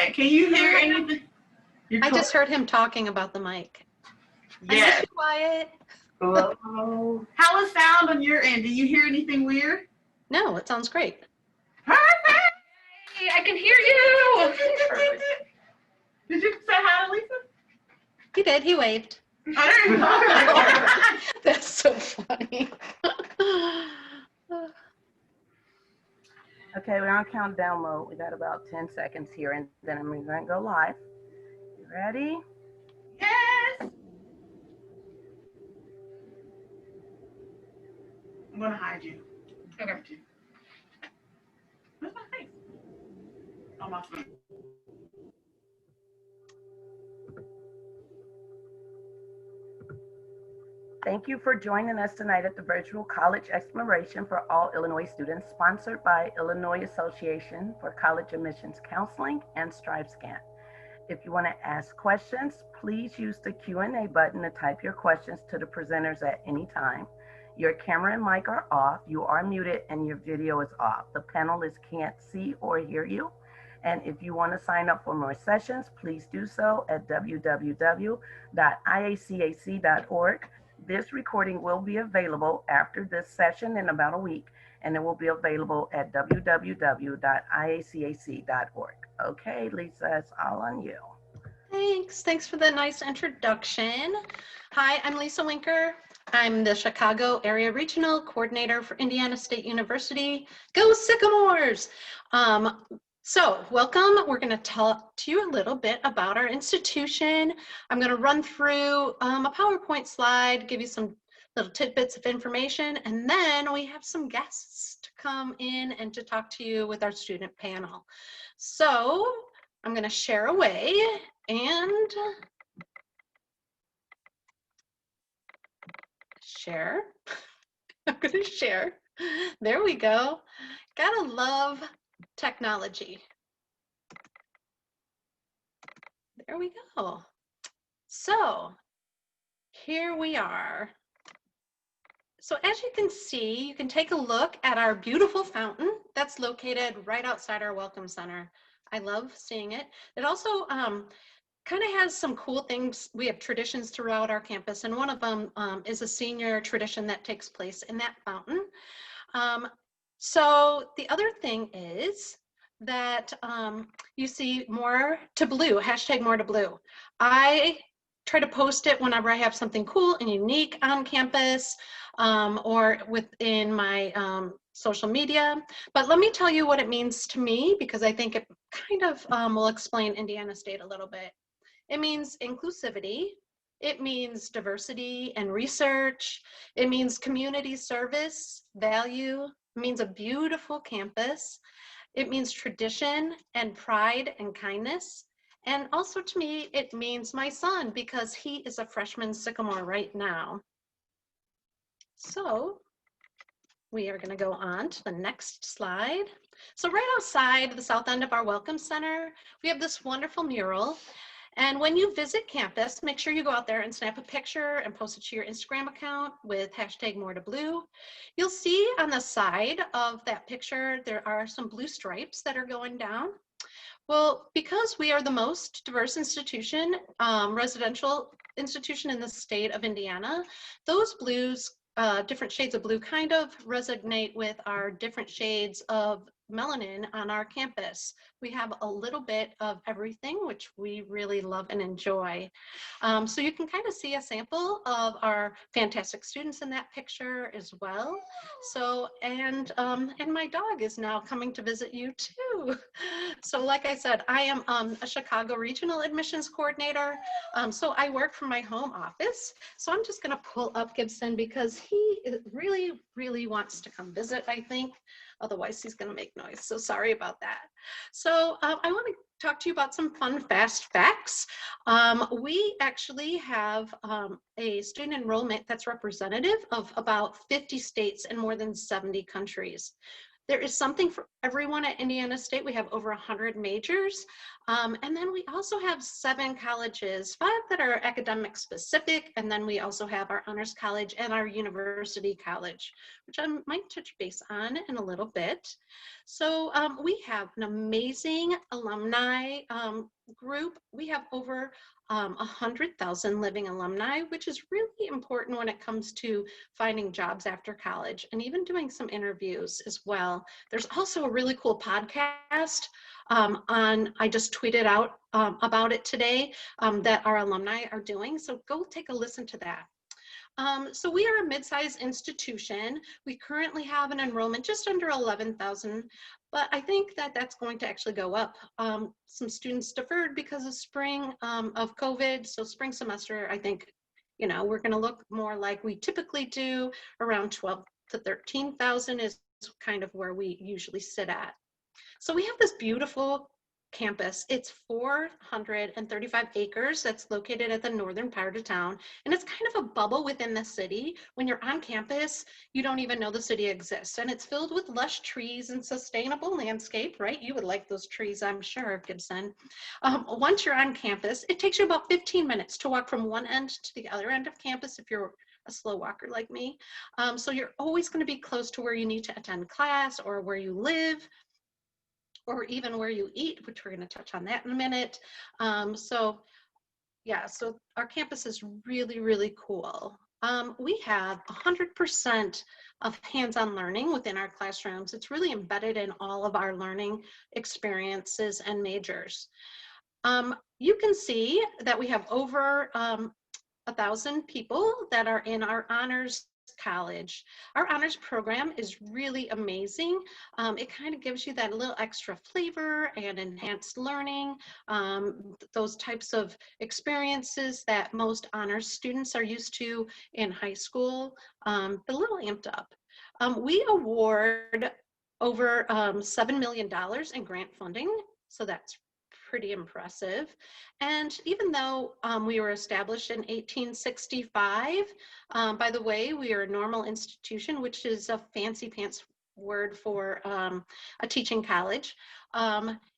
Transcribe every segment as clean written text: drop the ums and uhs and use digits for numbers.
quiet. Can you hear anything? I just heard him talking about the mic. Yes. Quiet. Hello. How is sound on your end? Do you hear anything weird? No, it sounds great. Perfect. Hey, I can hear you. Did you say hi to Lisa? He did. He waved. Oh, there you go. That's so funny. Okay, we're on countdown mode. We got about 10 seconds here, and then I'm going to go live. You ready? Yes. I'm going to hide you. Okay. Where's my face? Oh, my face. Thank you for joining us tonight at the virtual college exploration for all Illinois students, sponsored by Illinois Association for College Admissions Counseling and StriveScan. If you want to ask questions, please use the Q&A button to type your questions to the presenters at any time. Your camera and mic are off, you are muted, and your video is off. The panelists can't see or hear you. And if you want to sign up for more sessions, please do so at www.iacac.org. This recording will be available after this session in about a week, and it will be available at www.iacac.org. Okay, Lisa, it's all on you. Thanks for the nice introduction. Hi, I'm Lisa Winker. I'm the Chicago Area Regional Coordinator for Indiana State University. Go Sycamores! So welcome. We're going to talk to you a little bit about our institution. I'm going to run through a PowerPoint slide, give you some little tidbits of information, and then we have some guests to come in and to talk to you with our student panel. So I'm going to share away and share. I'm going to share. There we go. Gotta love technology. There we go. So here we are. So as you can see, you can take a look at our beautiful fountain that's located right outside our Welcome Center. I love seeing it. It also kind of has some cool things. We have traditions throughout our campus, and one of them is a senior tradition that takes place in that fountain. So the other thing is that you see more to blue, hashtag more to blue. I try to post it whenever I have something cool and unique on campus or within my social media. But let me tell you what it means to me, because I think it kind of will explain Indiana State a little bit. It means inclusivity. It means diversity and research. It means community service, value. It means a beautiful campus. It means tradition and pride and kindness. And also to me, it means my son, because he is a freshman Sycamore right now. So we are going to go on to the next slide. So right outside the south end of our Welcome Center, we have this wonderful mural. And when you visit campus, make sure you go out there and snap a picture and post it to your Instagram account with hashtag more to blue. You'll see on the side of that picture, there are some blue stripes that are going down. Well, because we are the most diverse institution, residential institution in the state of Indiana, those blues, different shades of blue kind of resonate with our different shades of melanin on our campus. We have a little bit of everything, which we really love and enjoy. So you can kind of see a sample of our fantastic students in that picture as well. So, and my dog is now coming to visit you too. So like I said, I am a Chicago Regional Admissions Coordinator. So I work from my home office. So I'm just gonna pull up Gibson because he really, really wants to come visit, I think. Otherwise he's gonna make noise, so sorry about that. So I wanna talk to you about some fun, fast facts. We actually have a student enrollment that's representative of about 50 states and more than 70 countries. There is something for everyone at Indiana State. We have over 100 majors. And then we also have 7 colleges, 5 that are academic specific. And then we also have our honors college and our university college, which I might touch base on in a little bit. So we have an amazing alumni group. We have over 100,000 living alumni, which is really important when it comes to finding jobs after college and even doing some interviews as well. There's also a really cool podcast I just tweeted out about it today that our alumni are doing. So go take a listen to that. So we are a mid-sized institution. We currently have an enrollment just under 11,000, but I think that that's going to actually go up. Some students deferred because of spring of COVID. So spring semester, I think, you know, we're going to look more like we typically do. Around 12 to 13,000 is kind of where we usually sit at. So we have this beautiful campus. It's 435 acres that's located at the northern part of town. And it's kind of a bubble within the city. When you're on campus, you don't even know the city exists. And it's filled with lush trees and sustainable landscape, right? You would like those trees, I'm sure, Gibson. Once you're on campus, it takes you about 15 minutes to walk from one end to the other end of campus if you're a slow walker like me. So you're always going to be close to where you need to attend class or where you live, or even where you eat, which we're going to touch on that in a minute. So our campus is really, really cool. We have 100% of hands-on learning within our classrooms. It's really embedded in all of our learning experiences and majors. You can see that we have over 1,000 people that are in our honors college. Our honors program is really amazing. It kind of gives you that little extra flavor and enhanced learning, those types of experiences that most honors students are used to in high school, a little amped up. We award over $7 million in grant funding, so that's pretty impressive. And even though we were established in 1865, by the way, we are a normal institution, which is a fancy pants word for a teaching college.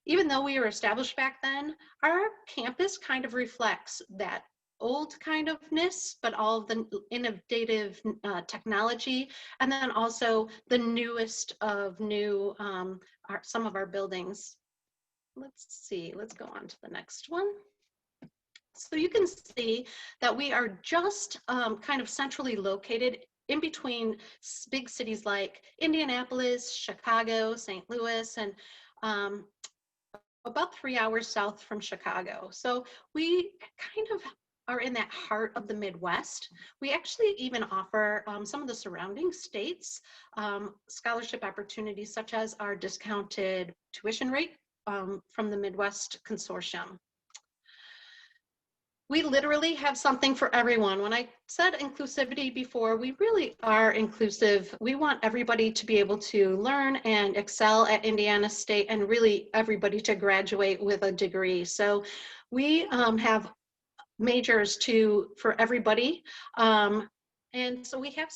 Even though we were established back then, our campus kind of reflects that old kind ofness, but all of the innovative technology, and then also the newest of new, some of our buildings. Let's see, let's go on to the next one. So you can see that we are just kind of centrally located in between big cities like Indianapolis, Chicago, St. Louis, and about 3 hours south from Chicago. So we kind of are in that heart of the Midwest. We actually even offer some of the surrounding states scholarship opportunities, such as our discounted tuition rate from the Midwest Consortium. We literally have something for everyone. When I said inclusivity before, we really are inclusive. We want everybody to be able to learn and excel at Indiana State, and really everybody to graduate with a degree. So we have majors for everybody. And so we have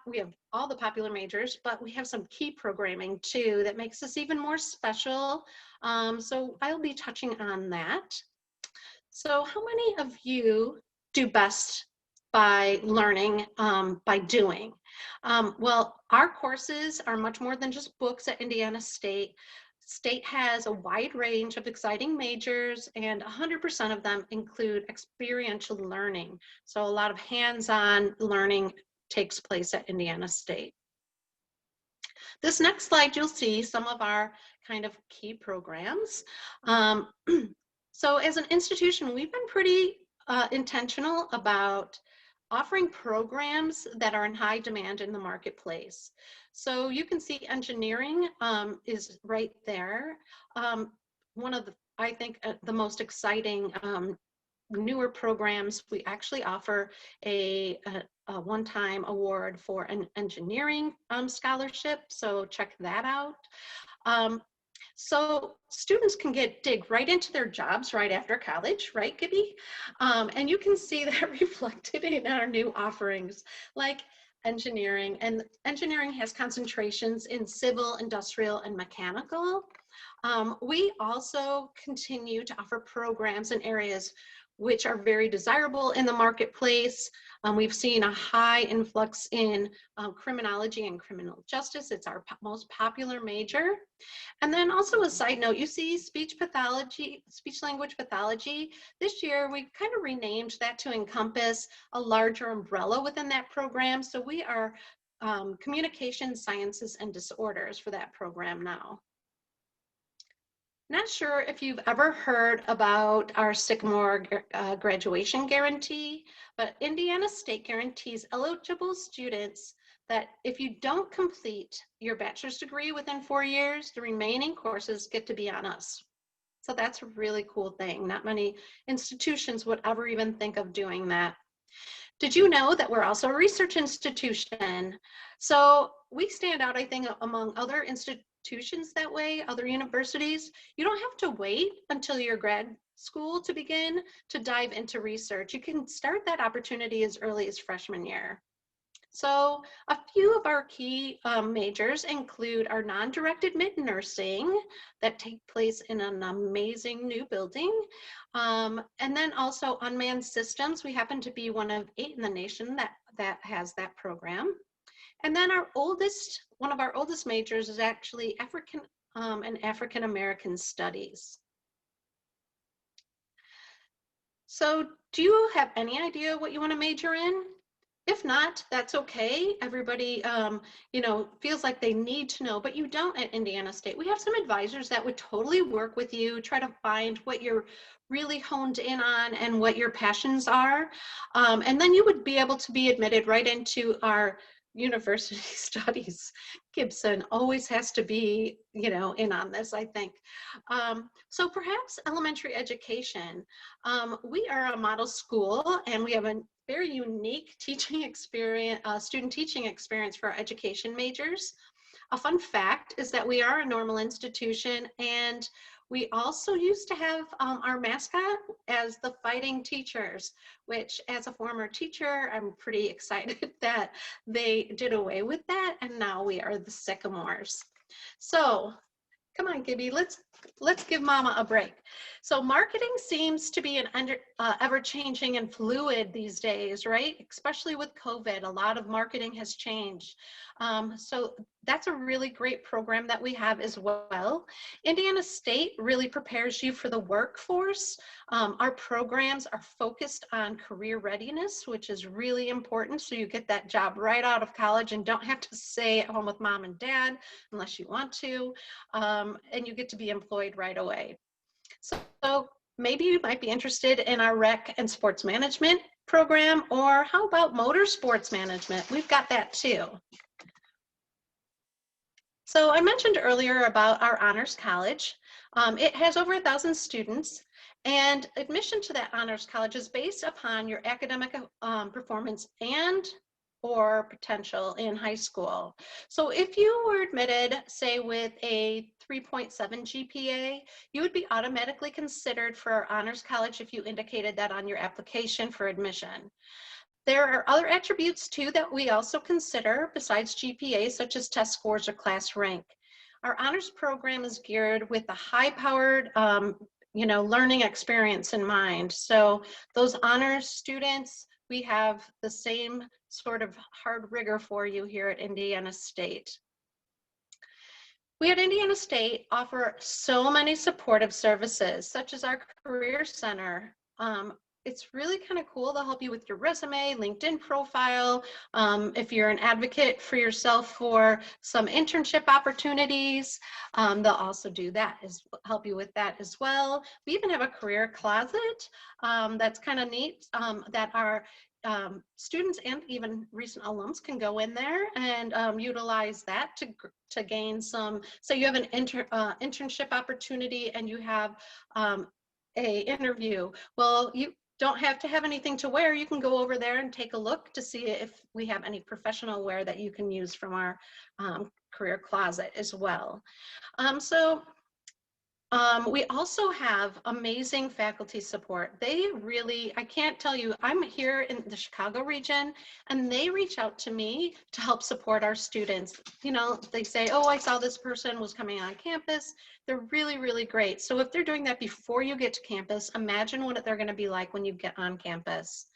we have all the popular majors, but we have some key programming too that makes us even more special. So I'll be touching on that. So how many of you do best by learning, by doing? Well, our courses are much more than just books at Indiana State. State has a wide range of exciting majors, and 100% of them include experiential learning. So a lot of hands-on learning takes place at Indiana State. This next slide, you'll see some of our kind of key programs. So as an institution, we've been pretty intentional about offering programs that are in high demand in the marketplace. So you can see engineering is right there. One of the, I think, the most exciting newer programs, we actually offer a one-time award for an engineering scholarship, so check that out. So students can dig right into their jobs right after college, right, Gibby? And you can see that reflected in our new offerings. Like engineering, and engineering has concentrations in civil, industrial, and mechanical. We also continue to offer programs in areas which are very desirable in the marketplace. We've seen a high influx in criminology and criminal justice. It's our most popular major. And then also a side note, you see speech pathology, speech language pathology. This year, we kind of renamed that to encompass a larger umbrella within that program. So we are communication sciences and disorders for that program now. Not sure if you've ever heard about our Sycamore graduation guarantee, but Indiana State guarantees eligible students that if you don't complete your bachelor's degree within 4 years, the remaining courses get to be on us. So that's a really cool thing. Not many institutions would ever even think of doing that. Did you know that we're also a research institution? So we stand out, I think, among other institutions that way, other universities. You don't have to wait until your grad school to begin to dive into research. You can start that opportunity as early as freshman year. So a few of our key majors include our non-direct admit nursing that take place in an amazing new building. And then also unmanned systems. We happen to be one of 8 in the nation that has that program. And then one of our oldest majors is actually African and African American Studies. So do you have any idea what you want to major in? If not, that's okay. Everybody, feels like they need to know, but you don't at Indiana State. We have some advisors that would totally work with you, try to find what you're really honed in on and what your passions are. And then you would be able to be admitted right into our university studies. Gibson always has to be, in on this, I think. So perhaps elementary education. We are a model school and we have a very unique teaching experience, student teaching experience for our education majors. A fun fact is that we are a normal institution, and we also used to have our mascot as the Fighting Teachers, which as a former teacher, I'm pretty excited that they did away with that, and now we are the Sycamores. So come on, Gibby, let's give mama a break. So marketing seems to be an ever-changing and fluid these days, right? Especially with COVID, a lot of marketing has changed. So that's a really great program that we have as well. Indiana State really prepares you for the workforce. Our programs are focused on career readiness, which is really important. So you get that job right out of college and don't have to stay at home with mom and dad unless you want to. And you get to be employed right away. So maybe you might be interested in our rec and sports management program, or how about motor sports management? We've got that too. So I mentioned earlier about our honors college. It has over 1,000 students, and admission to that honors college is based upon your academic performance or potential in high school. So if you were admitted, say, with a 3.7 GPA, you would be automatically considered for our honors college if you indicated that on your application for admission. There are other attributes too that we also consider besides GPA, such as test scores or class rank. Our honors program is geared with a high-powered learning experience in mind. So those honors students, we have the same sort of hard rigor for you here at Indiana State. We at Indiana State offer so many supportive services, such as our Career Center. It's really kind of cool. They'll help you with your resume, LinkedIn profile. If you're an advocate for yourself for some internship opportunities, they'll also do that, help you with that as well. We even have a career closet that's kind of neat that our students and even recent alums can go in there and utilize that to gain some. So you have an internship opportunity and you have a interview. Well, you don't have to have anything to wear. You can go over there and take a look to see if we have any professional wear that you can use from our career closet as well. So We also have amazing faculty support. They really, I can't tell you, I'm here in the Chicago region and they reach out to me to help support our students. You know, they say, oh, I saw this person was coming on campus. They're really, really great. So if they're doing that before you get to campus, imagine what they're going to be like when you get on campus.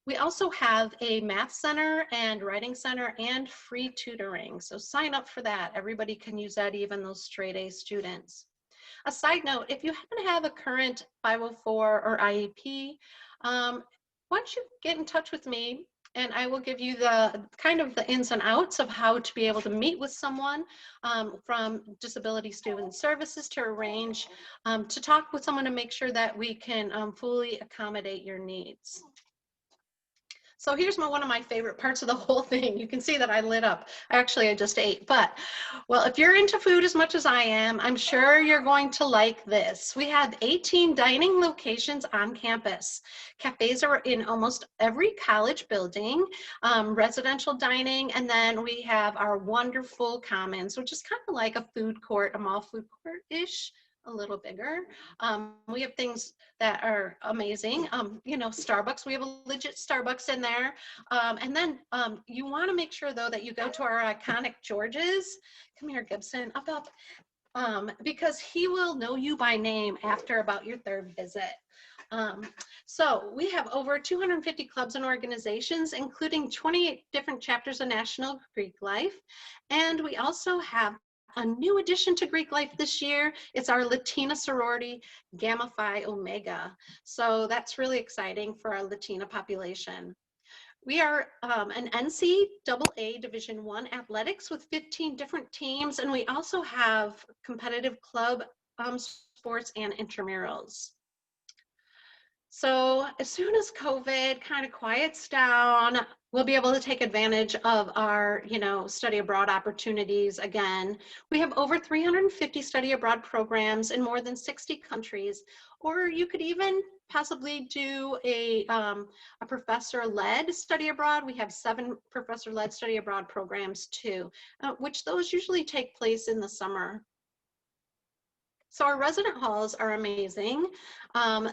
We also have a math center and writing center and free tutoring. So sign up for that. Everybody can use that, even those straight A students. A side note, if you happen to have a current 504 or IEP, why don't you get in touch with me and I will give you the kind of the ins and outs of how to be able to meet with someone from Disability Student Services to arrange to talk with someone to make sure that we can fully accommodate your needs. So here's one of my favorite parts of the whole thing. You can see that I lit up. Actually, I just ate, but well, if you're into food as much as I am, I'm sure you're going to like this. We have 18 dining locations on campus. Cafes are in almost every college building, residential dining, and then we have our wonderful commons, which is kind of like a food court, a mall food court-ish, a little bigger. We have things that are amazing. You know, Starbucks, we have a legit Starbucks in there. And then you want to make sure though that you go to our iconic George's. Come here, Gibson, up. Because he will know you by name after about your third visit. So we have over 250 clubs and organizations, including 28 different chapters of National Greek Life. And we also have a new addition to Greek Life this year. It's our Latina sorority, Gamma Phi Omega. So that's really exciting for our Latina population. We are an NCAA Division I athletics with 15 different teams, and we also have competitive club sports and intramurals. So as soon as COVID kind of quiets down, we'll be able to take advantage of our, study abroad opportunities again. We have over 350 study abroad programs in more than 60 countries, or you could even possibly do a professor-led study abroad. We have 7 professor-led study abroad programs too, which those usually take place in the summer. So our resident halls are amazing.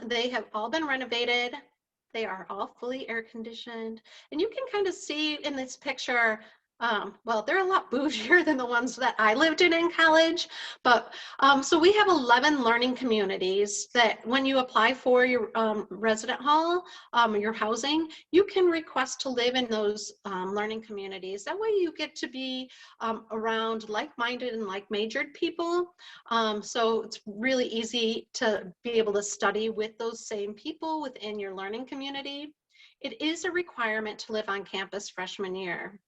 They have all been renovated. They are all fully air conditioned. And you can kind of see in this picture, well, they're a lot bougier than the ones that I lived in college. But so we have 11 learning communities that when you apply for your resident hall, your housing, you can request to live in those learning communities. That way you get to be around like-minded and like-majored people. So it's really easy to be able to study with those same people within your learning community. It is a requirement to live on campus freshman year.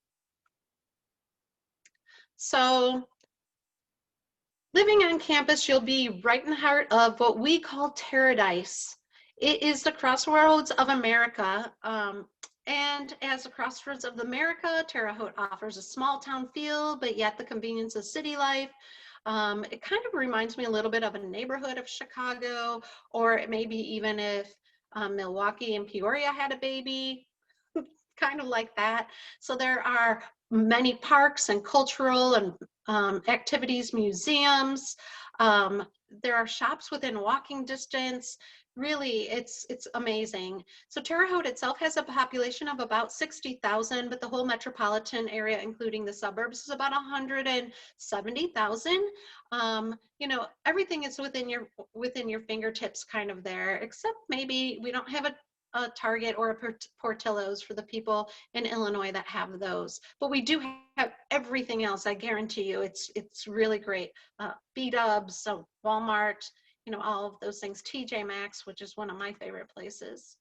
So living on campus, you'll be right in the heart of what we call Paradise. It is the crossroads of America. And as the crossroads of America, Terre Haute offers a small town feel, but yet the convenience of city life. It kind of reminds me a little bit of a neighborhood of Chicago, or maybe even if Milwaukee and Peoria had a baby, kind of like that. So there are many parks and cultural and activities, museums. There are shops within walking distance. Really, it's amazing. So Terre Haute itself has a population of about 60,000, but the whole metropolitan area, including the suburbs, is about 170,000. Everything is within your fingertips kind of there, except maybe we don't have a Target or a Portillo's for the people in Illinois that have those, but we do have everything else. I guarantee you, it's really great. B-Dubs, so Walmart, all of those things. TJ Maxx, which is one of my favorite places.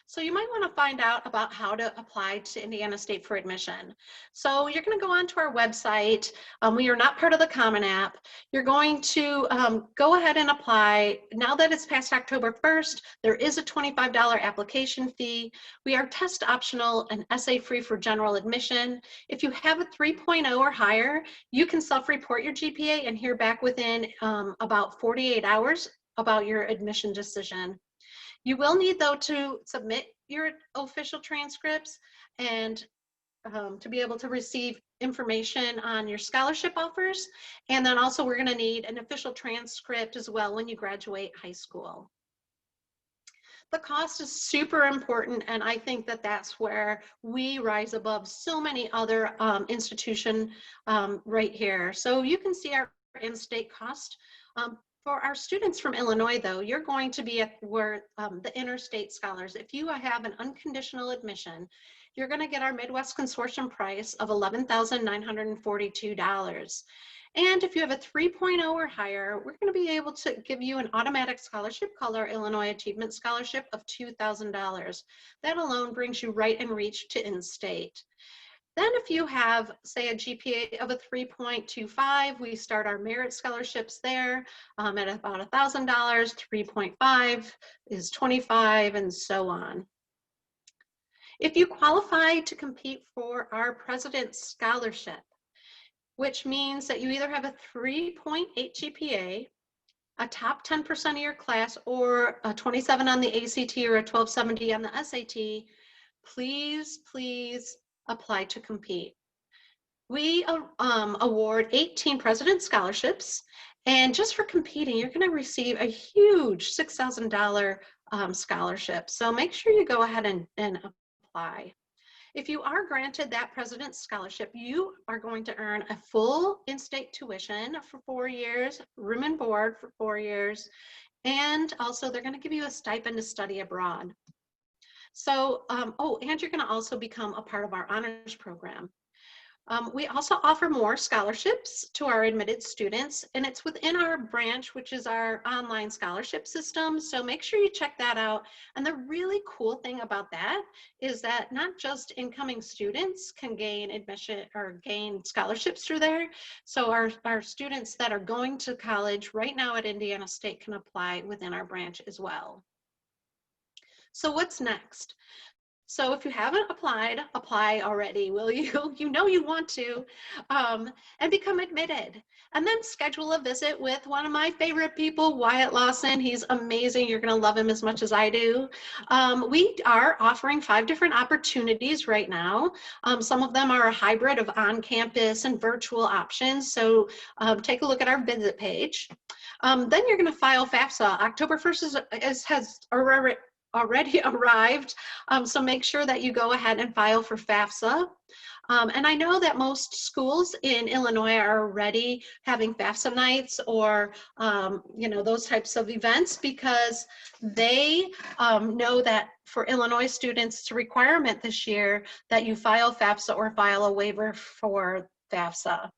So you might want to find out about how to apply to Indiana State for admission. So you're going to go onto our website. We are not part of the Common App. You're going to go ahead and apply. Now that it's past October 1st, there is a $25 application fee. We are test optional and essay free for general admission. If you have a 3.0 or higher, you can self-report your GPA and hear back within about 48 hours about your admission decision. You will need, though, to submit your official transcripts, and to be able to receive information on your scholarship offers. And then also we're gonna need an official transcript as well when you graduate high school. The cost is super important, and I think that that's where we rise above so many other institutions right here. So you can see our in-state cost. For our students from Illinois, though, you're going to be at where the interstate scholars, if you have an unconditional admission, you're going to get our Midwest Consortium price of $11,942. And if you have a 3.0 or higher, we're going to be able to give you an automatic scholarship called our Illinois Achievement Scholarship of $2,000. That alone brings you right in reach to in-state. Then if you have, say, a GPA of a 3.25, we start our merit scholarships there at about $1,000, 3.5 is $25, and so on. If you qualify to compete for our President's Scholarship, which means that you either have a 3.8 GPA, a top 10% of your class, or a 27 on the ACT or a 1270 on the SAT, please, please apply to compete. We award 18 President's Scholarships, and just for competing, you're going to receive a huge $6,000 scholarship. So make sure you go ahead and apply. If you are granted that President's Scholarship, you are going to earn a full in-state tuition for 4 years, room and board for 4 years, and also they're going to give you a stipend to study abroad. So, and you're going to also become a part of our honors program. We also offer more scholarships to our admitted students, and it's within our branch, which is our online scholarship system. So make sure you check that out. And the really cool thing about that is that not just incoming students can gain admission or gain scholarships through there. So our students that are going to college right now at Indiana State can apply within our branch as well. So what's next? So if you haven't applied, apply already, will you? You know you want to, and become admitted. And then schedule a visit with one of my favorite people, Wyatt Lawson. He's amazing. You're going to love him as much as I do. We are offering 5 different opportunities right now. Some of them are a hybrid of on-campus and virtual options. So take a look at our visit page. Then you're going to file FAFSA. October 1st has already arrived, so make sure that you go ahead and file for FAFSA. And I know that most schools in Illinois are already having FAFSA nights or those types of events because they know that for Illinois students, it's a requirement this year that you file FAFSA or file a waiver for FAFSA.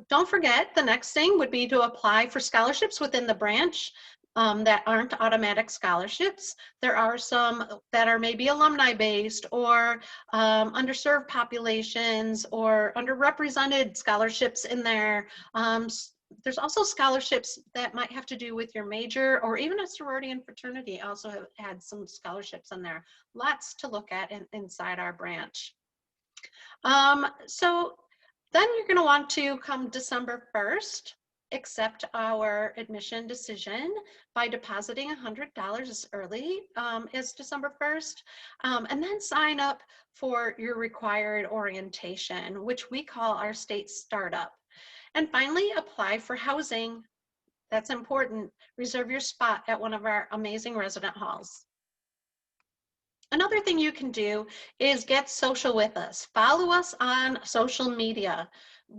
Don't forget, the next thing would be to apply for scholarships within the branch. That aren't automatic scholarships. There are some that are maybe alumni based or underserved populations or underrepresented scholarships in there. There's also scholarships that might have to do with your major, or even a sorority and fraternity also have had some scholarships in there. Lots to look at inside our branch. So then you're going to want to come December 1st. Accept our admission decision by depositing $100 as early as December 1st, and then sign up for your required orientation, which we call our state startup. And finally, apply for housing. That's important. Reserve your spot at one of our amazing resident halls. Another thing you can do is get social with us. Follow us on social media.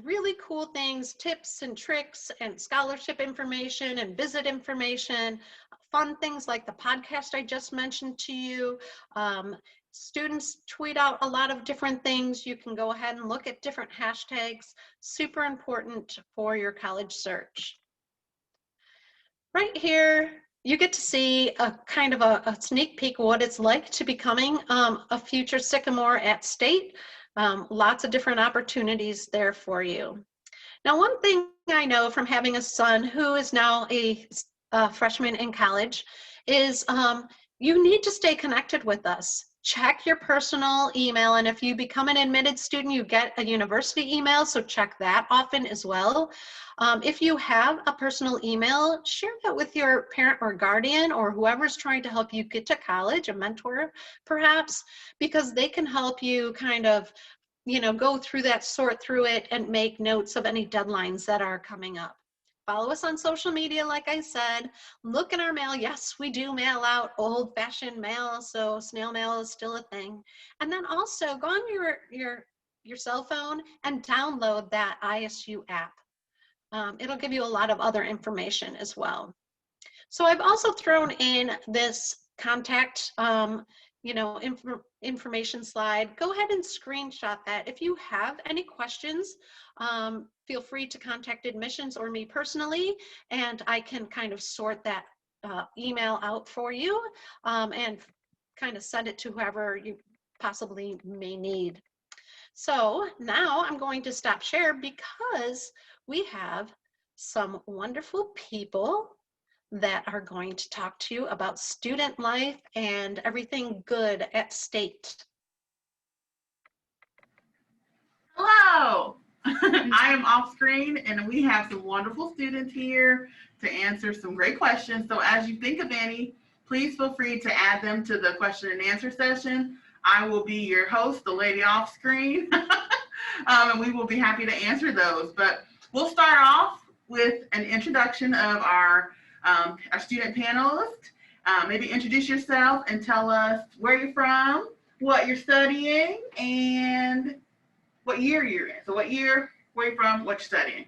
Really cool things, tips and tricks and scholarship information and visit information, fun things like the podcast I just mentioned to you. Students tweet out a lot of different things. You can go ahead and look at different hashtags. Super important for your college search. Right here, you get to see a kind of a sneak peek of what it's like to becoming a future Sycamore at State. Lots of different opportunities there for you. Now, one thing I know from having a son who is now a freshman in college is you need to stay connected with us. check your personal email. And if you become an admitted student, you get a university email, so check that often as well. If you have a personal email, share that with your parent or guardian or whoever's trying to help you get to college, a mentor perhaps, because they can help you kind of, you know, go through that, sort through it, and make notes of any deadlines that are coming up. Follow us on social media, like I said. Look in our mail. Yes, we do mail out old-fashioned mail, so snail mail is still a thing. And then also go on your cell phone and download that ISU app. It'll give you a lot of other information as well. So I've also thrown in this contact information slide. Go ahead and screenshot that. If you have any questions, feel free to contact admissions or me personally, and I can kind of sort that email out for you and kind of send it to whoever you possibly may need. So now I'm going to stop share because we have some wonderful people that are going to talk to you about student life and everything good at State. Hello, I am off screen and we have some wonderful students here to answer some great questions. So as you think of any, please feel free to add them to the question and answer session. I will be your host, the lady off screen, and we will be happy to answer those. But we'll start off with an introduction of our student panelist. Maybe introduce yourself and tell us where you're from, what you're studying, and what year you're in. So what year, where you're from, what you're studying.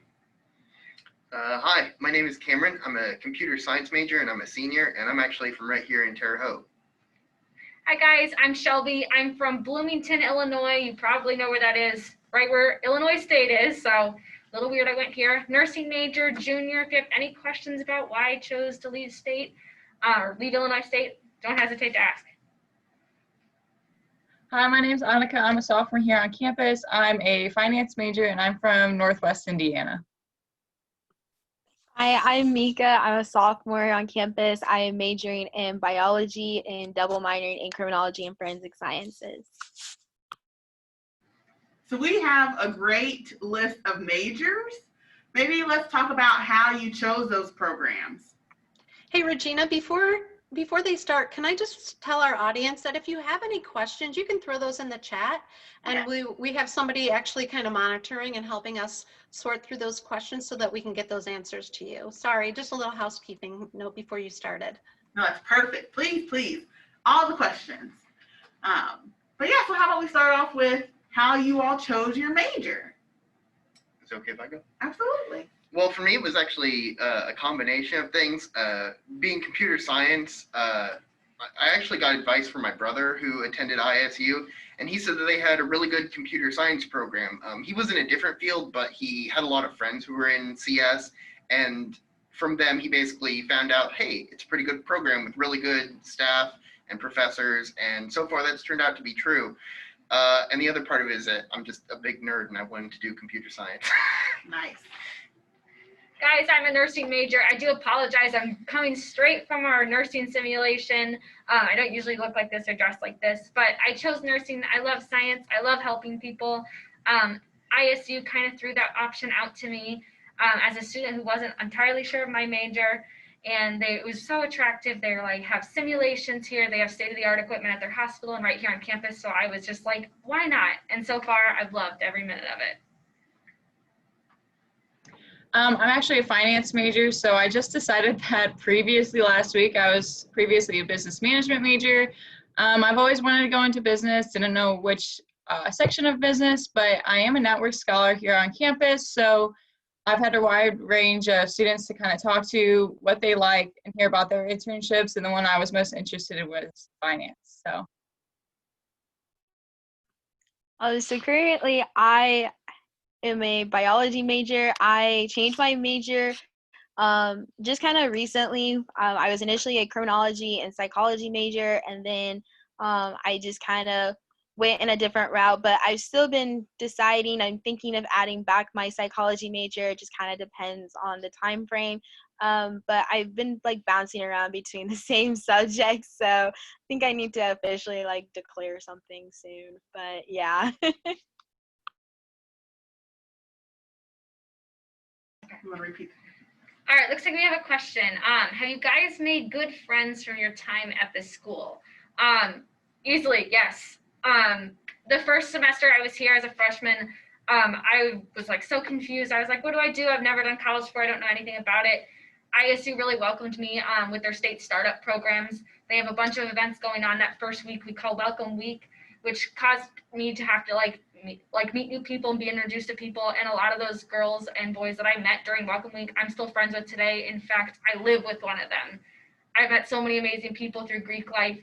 Hi, my name is Cameron. I'm a computer science major and I'm a senior, and I'm actually from right here in Terre Haute. Hi guys, I'm Shelby. I'm from Bloomington, Illinois. You probably know where that is, right where Illinois State is. So a little weird I went here. Nursing major, junior. If you have any questions about why I chose to leave state or leave Illinois State, don't hesitate to ask. Hi, my name's Annika. I'm a sophomore here on campus. I'm a finance major and I'm from Northwest Indiana. Hi, I'm Mika. I'm a sophomore on campus. I am majoring in biology and double minoring in criminology and forensic sciences. So we have a great list of majors. Maybe let's talk about how you chose those programs. Hey, Regina, before they start, can I just tell our audience that if you have any questions, you can throw those in the chat, and we have somebody actually kind of monitoring and helping us sort through those questions so that we can get those answers to you. Sorry, just a little housekeeping note before you started. No, that's perfect. Please, please, all the questions. But yeah, so how about we start off with how you all chose your major? Is it okay if I go? Absolutely. Well, for me, it was actually a combination of things. Being computer science, I actually got advice from my brother who attended ISU, and he said that they had a really good computer science program. He was in a different field, but he had a lot of friends who were in CS, and from them, he basically found out, hey, it's a pretty good program with really good staff and professors, and so far that's turned out to be true. And the other part of it is that I'm just a big nerd and I wanted to do computer science. Nice. Guys, I'm a nursing major. I do apologize. I'm coming straight from our nursing simulation. I don't usually look like this or dress like this, but I chose nursing. I love science. I love helping people. ISU kind of threw that option out to me as a student who wasn't entirely sure of my major. And it was so attractive. They like have simulations here. They have state-of-the-art equipment at their hospital and right here on campus. So I was just like, why not? And so far, I've loved every minute of it. I'm actually a finance major, so I just decided that last week, I was previously a business management major. I've always wanted to go into business, didn't know which section of business, but I am a network scholar here on campus, so I've had a wide range of students to kind of talk to, what they like, and hear about their internships, and the one I was most interested in was finance. So currently I am a biology major. I changed my major just kind of recently. I was initially a criminology and psychology major, and then I just kind of went in a different route, but I've still been deciding. I'm thinking of adding back my psychology major. It just kind of depends on the time frame. but I've been like bouncing around between the same subjects, so I think I need to officially like declare something soon. But yeah. You want to repeat? All right, looks like we have a question. Have you guys made good friends from your time at the school? Easily, yes. The first semester I was here as a freshman, I was like so confused. I was like, what do? I've never done college before. I don't know anything about it. ISU really welcomed me with their state startup programs. They have a bunch of events going on that first week we call Welcome Week, which caused me to have to meet new people and be introduced to people. And a lot of those girls and boys that I met during Welcome Week, I'm still friends with today. In fact, I live with one of them. I've met so many amazing people through Greek life,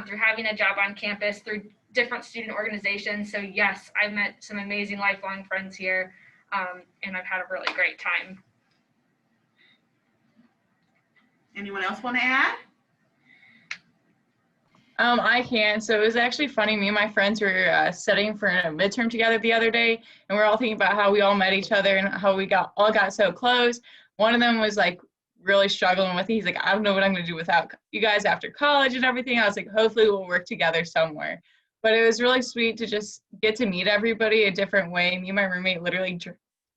through having a job on campus, through different student organizations. So yes, I've met some amazing lifelong friends here, and I've had a really great time. Anyone else want to add? I can. So it was actually funny. Me and my friends were studying for a midterm together the other day, and we're all thinking about how we all met each other and how we all got so close. One of them was like really struggling with it. He's like, I don't know what I'm going to do without you guys after college and everything. I was like, hopefully we'll work together somewhere. But it was really sweet to just get to meet everybody a different way. Me and my roommate literally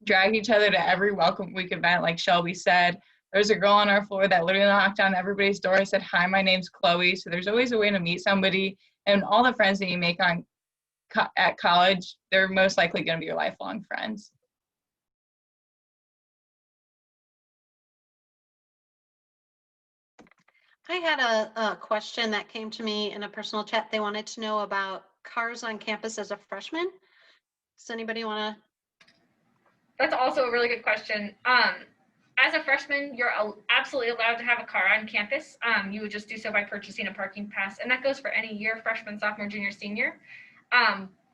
dragged each other to every Welcome Week event, like Shelby said. There's a girl on our floor that literally knocked on everybody's door and said, hi, my name's Chloe. So there's always a way to meet somebody. And all the friends that you make at college, they're most likely going to be your lifelong friends. I had a question that came to me in a personal chat. They wanted to know about cars on campus as a freshman. Does anybody want to? That's also a really good question. As a freshman, you're absolutely allowed to have a car on campus. You would just do so by purchasing a parking pass, and that goes for any year, freshman, sophomore, junior, senior.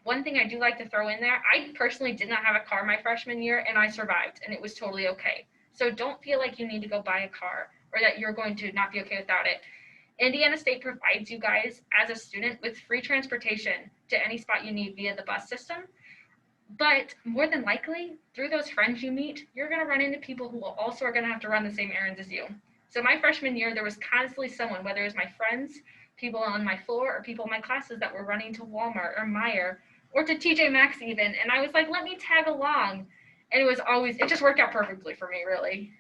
One thing I do like to throw in there, I personally did not have a car my freshman year, and I survived, and it was totally okay. So don't feel like you need to go buy a car or that you're going to not be okay without it. Indiana State provides you guys as a student with free transportation to any spot you need via the bus system. But more than likely, through those friends you meet, you're going to run into people who also are going to have to run the same errands as you. So my freshman year, there was constantly someone, whether it was my friends, people on my floor, or people in my classes that were running to Walmart or Meijer or to TJ Maxx even. And I was like, let me tag along. And it just worked out perfectly for me, really.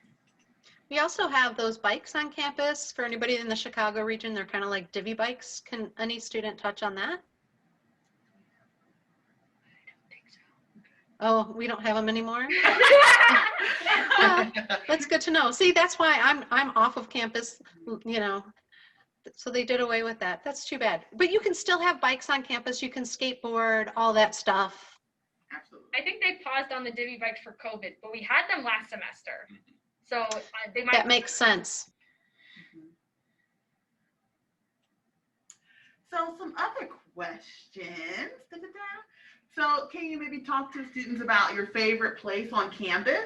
We also have those bikes on campus for anybody in the Chicago region. They're kind of like divvy bikes. Can any student touch on that? Oh, we don't have them anymore. That's good to know. See, that's why I'm off of campus, you know. So they did away with that. That's too bad. But you can still have bikes on campus. You can skateboard, all that stuff. Absolutely. I think they paused on the divvy bikes for COVID, but we had them last semester. So they might. That makes sense. So some other questions. So can you maybe talk to students about your favorite place on campus?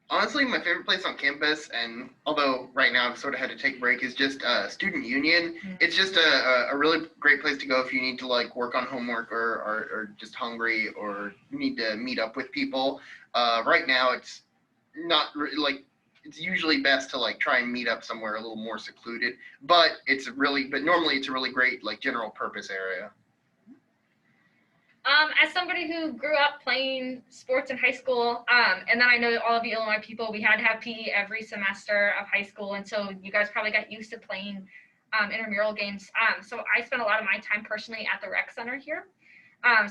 Honestly, my favorite place on campus, and although right now I've sort of had to take a break, is just Student Union. It's just a really great place to go if you need to like work on homework or just hungry or need to meet up with people. Right now it's not like, it's usually best to like try and meet up somewhere a little more secluded, but normally it's a really great like general purpose area. As somebody who grew up playing sports in high school, and then I know all of you Illinois people, we had to have PE every semester of high school, and so you guys probably got used to playing intramural games. So I spent a lot of my time personally at the rec center here.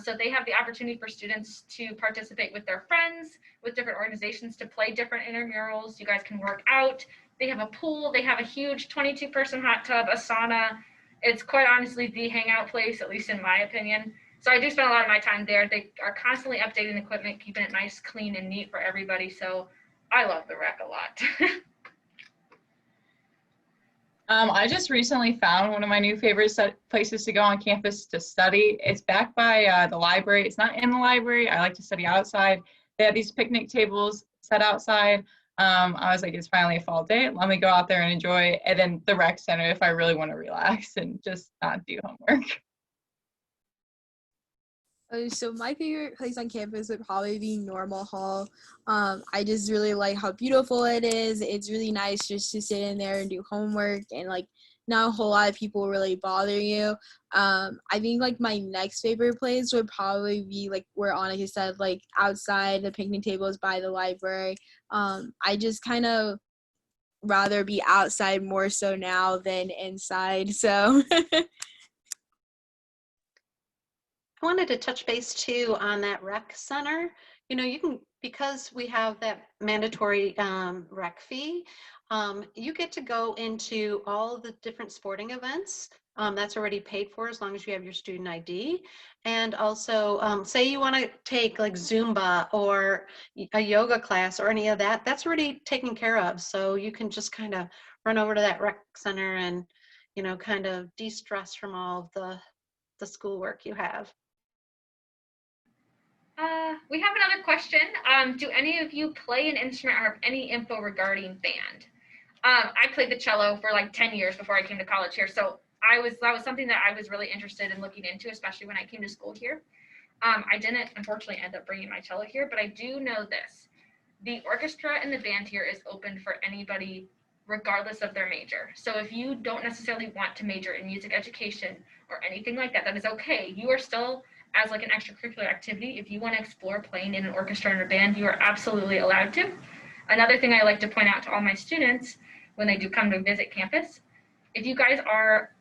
So they have the opportunity for students to participate with their friends, with different organizations, to play different intramurals. You guys can work out. They have a pool. They have a huge 22-person hot tub, a sauna. It's quite honestly the hangout place, at least in my opinion. So I do spend a lot of my time there. They are constantly updating the equipment, keeping it nice, clean, and neat for everybody. So I love the rec a lot. I just recently found one of my new favorite places to go on campus to study. It's back by the library. It's not in the library. I like to study outside. They have these picnic tables set outside. I was like, it's finally a fall day. Let me go out there and enjoy. And then the rec center if I really want to relax and just not do homework. So my favorite place on campus would probably be Normal Hall. I just really like how beautiful it is. It's really nice just to sit in there and do homework and like not a whole lot of people really bother you. I think like my next favorite place would probably be like where Annika said, like outside the picnic tables by the library. I just kind of rather be outside more so now than inside. So I wanted to touch base too on that rec center. You know, you can, because we have that mandatory rec fee, you get to go into all the different sporting events. That's already paid for as long as you have your student ID. And also, say you want to take like Zumba or a yoga class or any of that, that's already taken care of. So you can just kind of run over to that rec center and, you know, kind of de-stress from all of the schoolwork you have. We have another question. Do any of you play an instrument or have any info regarding band? I played the cello for like 10 years before I came to college here. So that was something that I was really interested in looking into, especially when I came to school here. I didn't unfortunately end up bringing my cello here, but I do know this. The orchestra and the band here is open for anybody regardless of their major. So if you don't necessarily want to major in music education or anything like that, that is okay. You are still, as like an extracurricular activity, if you want to explore playing in an orchestra or a band, you are absolutely allowed to. Another thing I like to point out to all my students when they do come to visit campus, if you guys are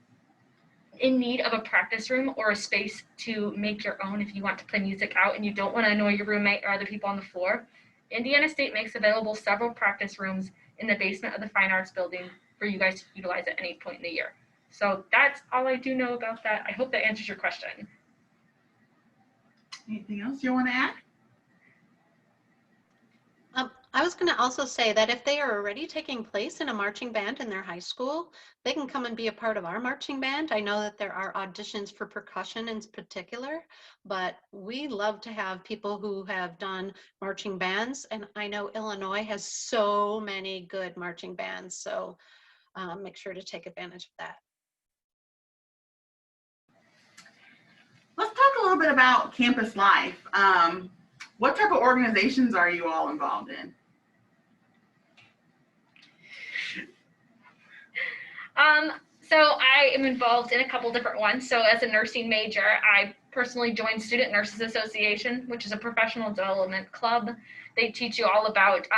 in need of a practice room or a space to make your own, if you want to play music out and you don't want to annoy your roommate or other people on the floor, Indiana State makes available several practice rooms in the basement of the Fine Arts building for you guys to utilize at any point in the year. So that's all I do know about that. I hope that answers your question. Anything else you want to add? I was going to also say that if they are already taking place in a marching band in their high school, they can come and be a part of our marching band. I know that there are auditions for percussion in particular, but we love to have people who have done marching bands. And I know Illinois has so many good marching bands, so make sure to take advantage of that. Let's talk a little bit about campus life. What type of organizations are you all involved in? So I am involved in a couple different ones. So as a nursing major, I personally joined Student Nurses Association, which is a professional development club. They teach you all about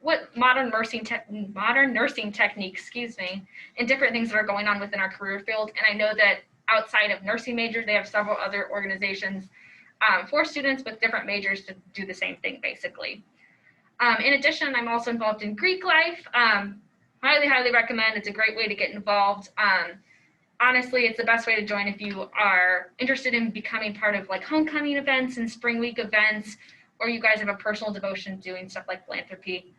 what modern nursing techniques, and different things that are going on within our career field. And I know that outside of nursing majors, they have several other organizations for students with different majors to do the same thing, basically. In addition, I'm also involved in Greek life. Highly recommend. It's a great way to get involved. Honestly, it's the best way to join if you are interested in becoming part of like homecoming events and spring week events, or you guys have a personal devotion doing stuff like philanthropy.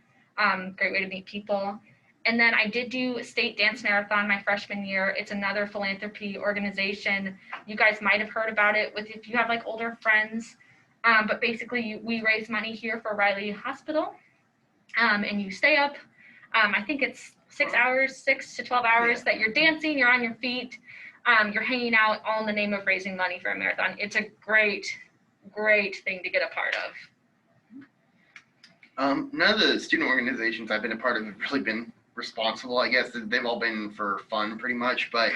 Great way to meet people. And then I did do State Dance Marathon my freshman year. It's another philanthropy organization. You guys might have heard about it if you have like older friends. But basically, we raise money here for Riley Hospital, and you stay up. I think it's 6 to 12 hours that you're dancing, you're on your feet, you're hanging out, all in the name of raising money for a marathon. It's a great thing to get a part of. None of the student organizations I've been a part of have really been responsible. I guess they've all been for fun pretty much, but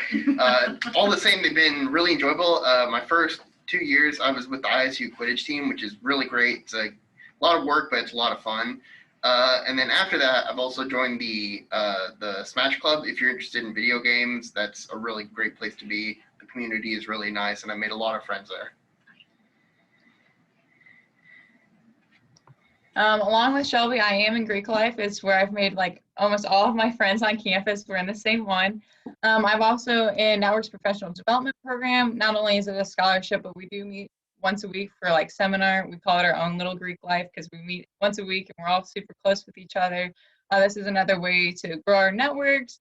all the same, they've been really enjoyable. My first 2 years, I was with the ISU Quidditch team, which is really great. It's a lot of work, but it's a lot of fun. And then after that, I've also joined the Smash Club. If you're interested in video games, that's a really great place to be. The community is really nice, and I made a lot of friends there. Along with Shelby, I am in Greek life. It's where I've made like almost all of my friends on campus. We're in the same one. I'm also in Network's professional development program. Not only is it a scholarship, but we do meet once a week for like seminar. We call it our own little Greek life because we meet once a week and we're all super close with each other. This is another way to grow our networks,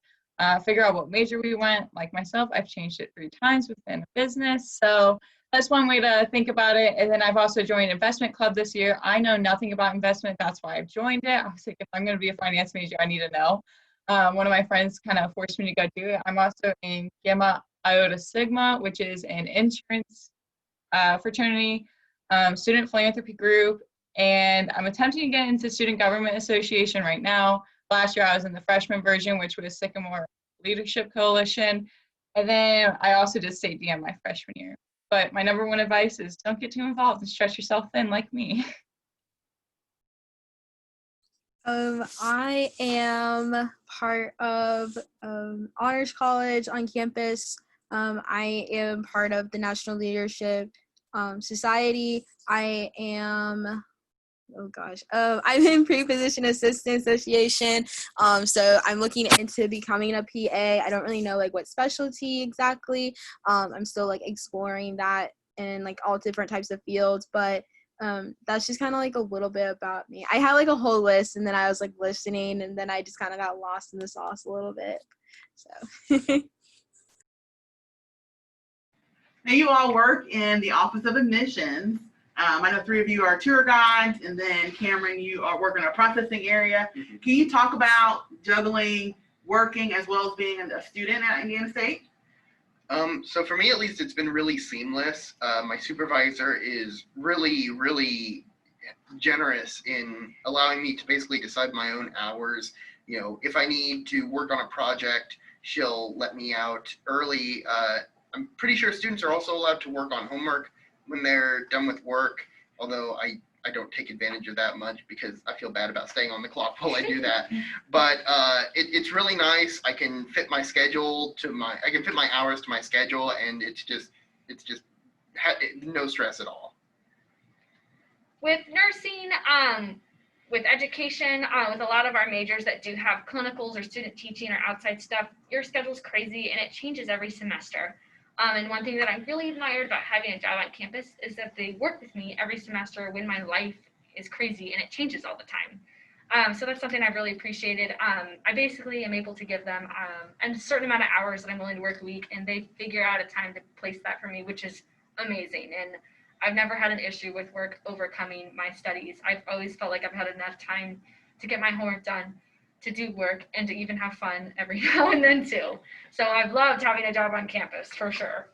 figure out what major we want. Like myself, I've changed it 3 times within a business. So that's one way to think about it. And then I've also joined investment club this year. I know nothing about investment. That's why I've joined it. I was like, if I'm going to be a finance major, I need to know. One of my friends kind of forced me to go do it. I'm also in Gamma Iota Sigma, which is an insurance fraternity. student philanthropy group, and I'm attempting to get into student government association right now. Last year I was in the freshman version, which was Sycamore Leadership Coalition. And then I also did state DM my freshman year. But my number one advice is don't get too involved and stretch yourself thin like me. I am part of Honors College on campus. I am part of the National Leadership Society. I am, I'm in Pre-Position Assistant Association. So I'm looking into becoming a PA. I don't really know like what specialty exactly. I'm still like exploring that in like all different types of fields, but that's just kind of like a little bit about me. I had like a whole list, and then I was like listening, and then I just kind of got lost in the sauce a little bit. So. Now you all work in the Office of Admissions. I know 3 of you are tour guides, and then Cameron, you are working in a processing area. Can you talk about juggling working as well as being a student at Indiana State? So for me, at least, it's been really seamless. My supervisor is really, really generous in allowing me to basically decide my own hours. You know, if I need to work on a project, she'll let me out early. I'm pretty sure students are also allowed to work on homework when they're done with work, although I don't take advantage of that much because I feel bad about staying on the clock while I do that. But it's really nice. I can fit my schedule I can fit my hours to my schedule, and it's just no stress at all. With nursing, with education, with a lot of our majors that do have clinicals or student teaching or outside stuff, your schedule's crazy and it changes every semester. And one thing that I really admired about having a job on campus is that they work with me every semester when my life is crazy and it changes all the time. So that's something I've really appreciated. I basically am able to give them a certain amount of hours that I'm willing to work a week, and they figure out a time to place that for me, which is amazing. And I've never had an issue with work overcoming my studies. I've always felt like I've had enough time to get my homework done, to do work, and to even have fun every now and then too. So I've loved having a job on campus for sure.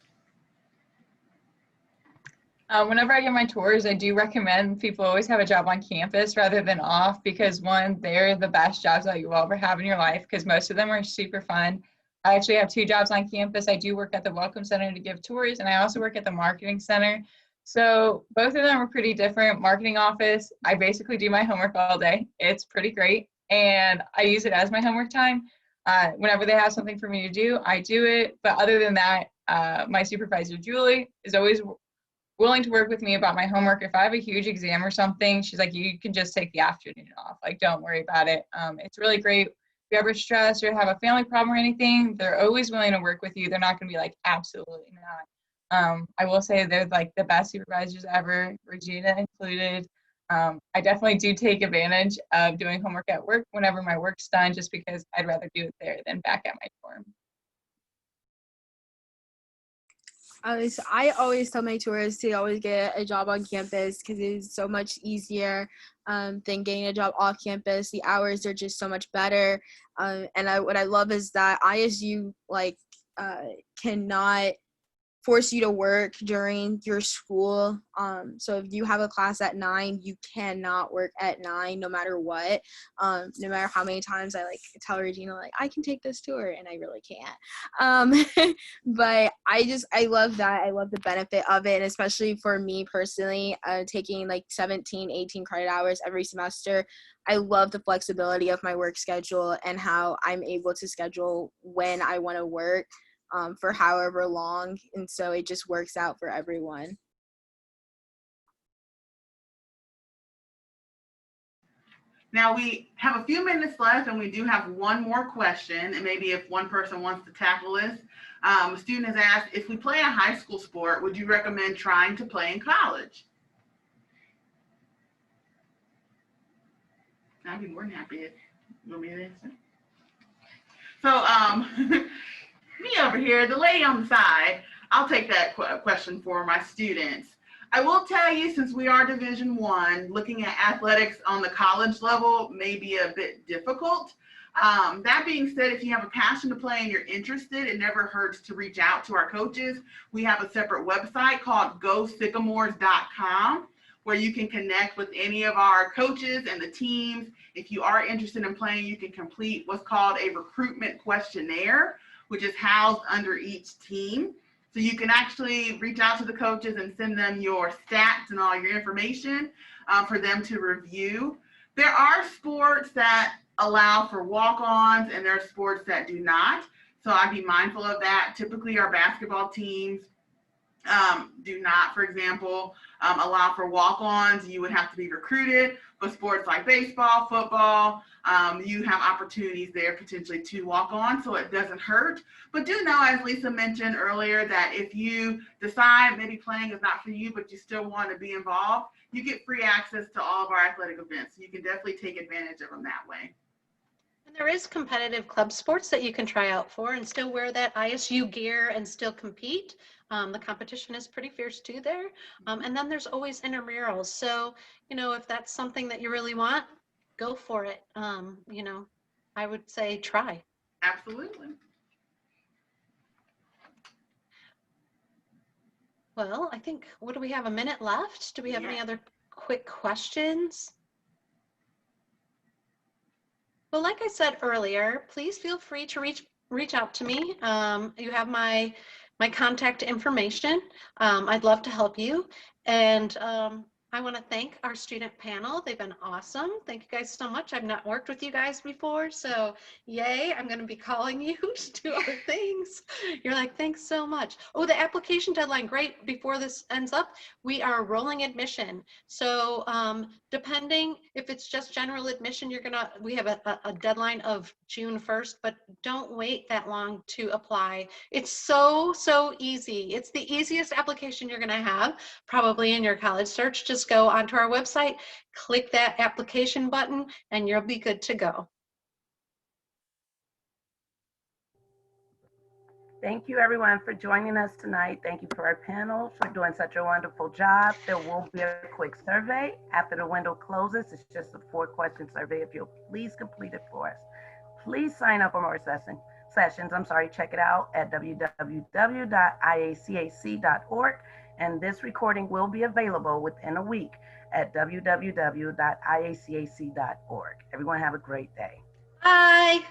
Whenever I give my tours, I do recommend people always have a job on campus rather than off, because one, they're the best jobs that you will ever have in your life because most of them are super fun. I actually have 2 jobs on campus. I do work at the Welcome Center to give tours, and I also work at the Marketing Center. So both of them are pretty different. Marketing office, I basically do my homework all day. It's pretty great, and I use it as my homework time. Whenever they have something for me to do, I do it. But other than that, my supervisor, Julie, is always willing to work with me about my homework. If I have a huge exam or something, she's like, you can just take the afternoon off. Like, don't worry about it. It's really great. If you're ever stressed or have a family problem or anything, they're always willing to work with you. They're not going to be like, absolutely not. I will say they're like the best supervisors ever, Regina included. I definitely do take advantage of doing homework at work whenever my work's done, just because I'd rather do it there than back at my dorm. I always tell my tourists to always get a job on campus because it's so much easier than getting a job off campus. The hours are just so much better. And what I love is that ISU cannot force you to work during your school. So if you have a class at 9, you cannot work at 9 no matter what. No matter how many times I like tell Regina like I can take this tour, and I really can't. But I love that. I love the benefit of it, and especially for me personally, taking like 17, 18 credit hours every semester. I love the flexibility of my work schedule and how I'm able to schedule when I want to work. For however long, and so it just works out for everyone. Now we have a few minutes left, and we do have one more question, and maybe if one person wants to tackle this. A student has asked, if we play a high school sport, would you recommend trying to play in college? I'd be more than happy if you want me to answer. So, me over here, the lady on the side, I'll take that question for my students. I will tell you, since we are Division I, looking at athletics on the college level may be a bit difficult. That being said, if you have a passion to play and you're interested, it never hurts to reach out to our coaches. We have a separate website called gosycamores.com where you can connect with any of our coaches and the teams. If you are interested in playing, you can complete what's called a recruitment questionnaire, which is housed under each team. So you can actually reach out to the coaches and send them your stats and all your information for them to review. There are sports that allow for walk-ons and there are sports that do not. So I'd be mindful of that. Typically our basketball teams do not, for example, allow for walk-ons. You would have to be recruited. But sports like baseball, football, you have opportunities there potentially to walk on, so it doesn't hurt. But do know, as Lisa mentioned earlier, that if you decide maybe playing is not for you, but you still want to be involved, you get free access to all of our athletic events. So you can definitely take advantage of them that way. And there is competitive club sports that you can try out for and still wear that ISU gear and still compete. The competition is pretty fierce too there. And then there's always intramurals. So, you know, if that's something that you really want, go for it. You know, I would say try. Absolutely. Well, I think, what do we have, a minute left? Do we have any other quick questions? Well, like I said earlier, please feel free to reach out to me. You have my contact information. I'd love to help you. And I want to thank our student panel. They've been awesome. Thank you guys so much. I've not worked with you guys before, so yay. I'm going to be calling you to do other things. You're like, thanks so much. Oh, the application deadline, great. Before this ends up, we are rolling admission. So depending if it's just general admission, we have a deadline of June 1st, but don't wait that long to apply. It's so easy. It's the easiest application you're going to have probably in your college search. Just go onto our website, click that application button, and you'll be good to go. Thank you everyone for joining us tonight. Thank you for our panel for doing such a wonderful job. There will be a quick survey after the window closes. It's just a 4-question survey. If you'll please complete it for us. Please sign up for more sessions. Check it out at www.iacac.org. And this recording will be available within a week at www.iacac.org. Everyone have a great day. Bye.